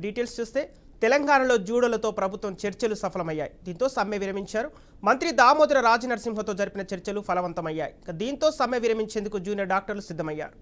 Details చూస్తే తెలంగాణలో జూడలతో ప్రభుత్వం చర్చలు సఫలమయ్యాయి. దీంతో సమ్మె విరమించారు. మంత్రి దామోదర రాజనరసింహతో జరిపిన చర్చలు ఫలవంతమయ్యాయి. దీంతో సమ్మె విరమించేందుకు జూనియర్ డాక్టర్లు సిద్ధమయ్యారు.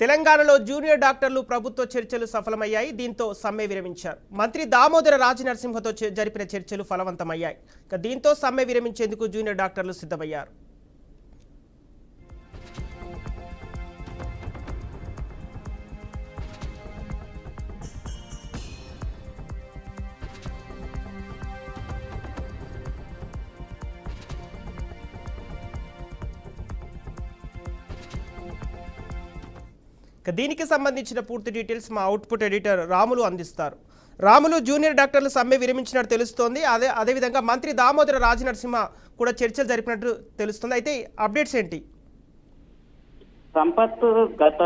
తెలంగాణలో జూనియర్ డాక్టర్లు ప్రభుత్వ చర్చలు సఫలమయ్యాయి. దీంతో సమ్మె విరమించారు. మంత్రి దామోదర రాజనరసింహతో జరిపిన చర్చలు ఫలవంతమయ్యాయి. దీంతో సమ్మె విరమించేందుకు జూనియర్ డాక్టర్లు సిద్ధమయ్యారు. దీనికి సంబంధించిన పూర్తి డీటెయిల్స్ మా అవుట్పుట్ ఎడిటర్ రాములు అందిస్తారు. రాములు, జూనియర్ డాక్టర్లు సమ్మె విరమించినట్టు తెలుస్తోంది. అదేవిధంగా మంత్రి దామోదర రాజనరసింహ కూడా చర్చలు జరిపినట్టు తెలుస్తుంది. అయితే అప్డేట్స్ ఏంటి? సంపత్ గత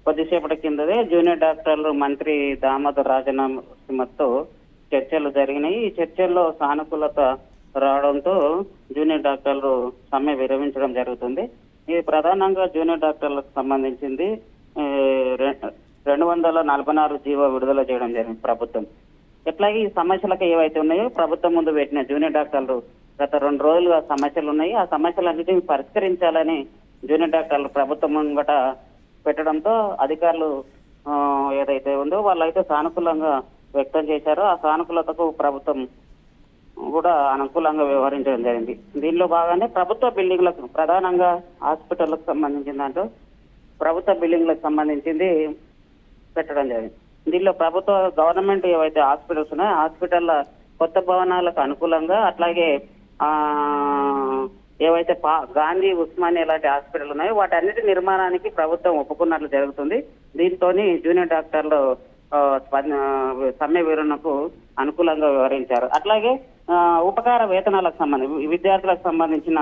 కొద్దిసేపటి కిందదే జూనియర్ డాక్టర్లు మంత్రి దామోదర రాజనరసింహతో చర్చలు జరిగినాయి. ఈ చర్చల్లో సానుకూలత రావడంతో జూనియర్ డాక్టర్లు సమ్మె విరమించడం జరుగుతుంది. ఇది ప్రధానంగా జూనియర్ డాక్టర్లకు సంబంధించింది 246 జీవో విడుదల చేయడం జరిగింది ప్రభుత్వం. ఎట్లాగే ఈ సమస్యలకు ఏవైతే ఉన్నాయో ప్రభుత్వం ముందు పెట్టిన జూనియర్ డాక్టర్లు గత 2 రోజులుగా సమస్యలు ఉన్నాయి. ఆ సమస్యలన్నిటిని పరిష్కరించాలని జూనియర్ డాక్టర్లు ప్రభుత్వం ముంగట పెట్టడంతో అధికారులు ఏదైతే ఉందో వాళ్ళైతే సానుకూలంగా వ్యక్తం చేశారో ఆ సానుకూలతకు ప్రభుత్వం కూడా అనుకూలంగా వ్యవహరించడం జరిగింది. దీనిలో భాగంగానే ప్రభుత్వ బిల్డింగ్లకు ప్రధానంగా హాస్పిటల్లకు సంబంధించిన దాంట్లో ప్రభుత్వ బిల్డింగ్లకు సంబంధించింది పెట్టడం జరిగింది. దీనిలో ప్రభుత్వ గవర్నమెంట్ ఏవైతే హాస్పిటల్స్ ఉన్నాయో హాస్పిటల్ల కొత్త భవనాలకు అనుకూలంగా అట్లాగే ఏవైతే గాంధీ, ఉస్మానియా లాంటి హాస్పిటల్ ఉన్నాయో వాటి అన్నిటి నిర్మాణానికి ప్రభుత్వం ఒప్పుకున్నట్లు జరుగుతుంది. దీంతో జూనియర్ డాక్టర్లు సమ్మె వివరణకు అనుకూలంగా వ్యవహరించారు. అట్లాగే ఉపకార వేతనాలకు సంబంధించి విద్యార్థులకు సంబంధించిన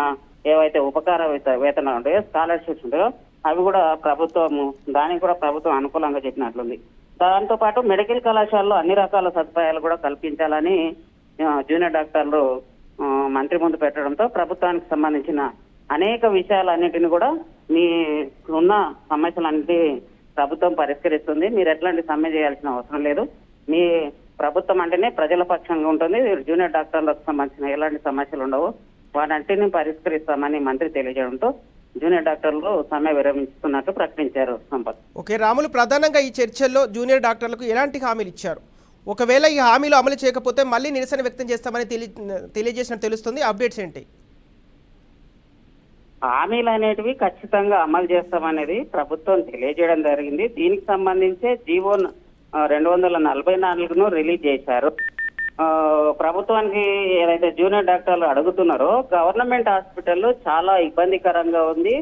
ఏవైతే ఉపకార వేతనాలు ఉంటాయో, స్కాలర్షిప్స్ ఉంటాయో అవి కూడా దానికి కూడా ప్రభుత్వం అనుకూలంగా చెప్పినట్లుంది. దాంతో పాటు మెడికల్ కళాశాలలో అన్ని రకాల సదుపాయాలు కూడా కల్పించాలని జూనియర్ డాక్టర్లు మంత్రి ముందు పెట్టడంతో ప్రభుత్వానికి సంబంధించిన అనేక విషయాలన్నింటినీ కూడా మీ ఉన్న సమస్యలన్నింటి ప్రభుత్వం పరిష్కరిస్తుంది. మీరు ఎట్లాంటి సమ్మె చేయాల్సిన అవసరం లేదు. మీ ప్రభుత్వం అంటేనే ప్రజల పక్షంగా ఉంటుంది. జూనియర్ డాక్టర్లకు సంబంధించిన ఎలాంటి సమస్యలు ఉండవు, వాటన్నిటిని పరిష్కరిస్తామని మంత్రి తెలియజేయడంతో జూనియర్ డాక్టర్లు సమ్మె విరమిస్తున్నట్టు ప్రకటించారు. సంపత్. ఓకే రాములు, ప్రధానంగా ఈ చర్చల్లో జూనియర్ డాక్టర్లకు ఎలాంటి హామీలు ఇచ్చారు? ఒకవేళ ఈ హామీలు అమలు చేయకపోతే మళ్ళీ నిరసన వ్యక్తం చేస్తామని తెలియజేసినట్టు తెలుస్తుంది. అప్డేట్స్ ఏంటి? హామీలు అనేటివి ఖచ్చితంగా అమలు చేస్తామనేది ప్రభుత్వం తెలియజేయడం జరిగింది. దీనికి సంబంధించే జీవో 244ను రిలీజ్ చేశారు. ప్రభుత్వానికి ఏదైతే జూనియర్ డాక్టర్లు అడుగుతున్నారో గవర్నమెంట్ హాస్పిటల్ చాలా ఇబ్బందికరంగా ఉంది,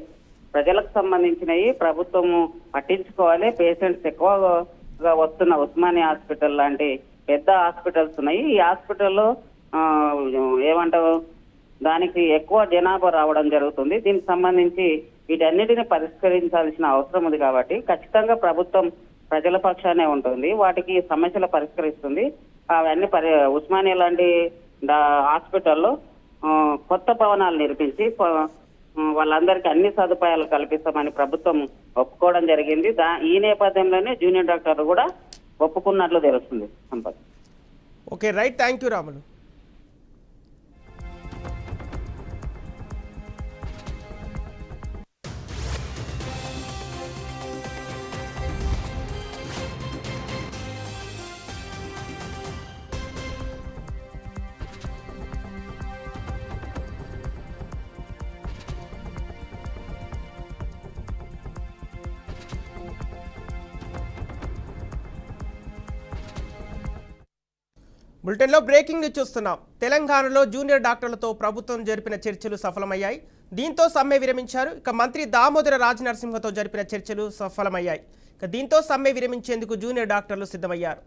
ప్రజలకు సంబంధించినవి ప్రభుత్వము పట్టించుకోవాలి. పేషెంట్స్ ఎక్కువగా వస్తున్న ఉస్మానియా హాస్పిటల్ లాంటి పెద్ద హాస్పిటల్స్ ఉన్నాయి. ఈ హాస్పిటల్లో ఏమంటారు, దానికి ఎక్కువ జనాభా రావడం జరుగుతుంది. దీనికి సంబంధించి వీటన్నిటిని పరిష్కరించాల్సిన అవసరం ఉంది. కాబట్టి ఖచ్చితంగా ప్రభుత్వం ప్రజల పక్షానే ఉంటుంది, వాటికి సమస్యలు పరిష్కరిస్తుంది. అవన్నీ ఉస్మానియా లాంటి హాస్పిటల్లో కొత్త భవనాలు నిర్మించి వాళ్ళందరికీ అన్ని సదుపాయాలు కల్పిస్తామని ప్రభుత్వం ఒప్పుకోవడం జరిగింది. ఈ నేపథ్యంలోనే జూనియర్ డాక్టర్లు కూడా ఒప్పుకున్నట్లు తెలుస్తుంది. Sampath. Okay right, thank you Ramulu. బులెటిన్లో బ్రేకింగ్ న్యూస్ చూస్తున్నాం. తెలంగాణలో జూనియర్ డాక్టర్లతో ప్రభుత్వం జరిపిన చర్చలు సఫలమయ్యాయి. దీంతో సమ్మె విరమించారు. మంత్రి దామోదర రాజనరసింహతో జరిపిన చర్చలు సఫలమయ్యాయి. దీంతో సమ్మె విరమించేందుకు జూనియర్ డాక్టర్లు సిద్ధమయ్యారు.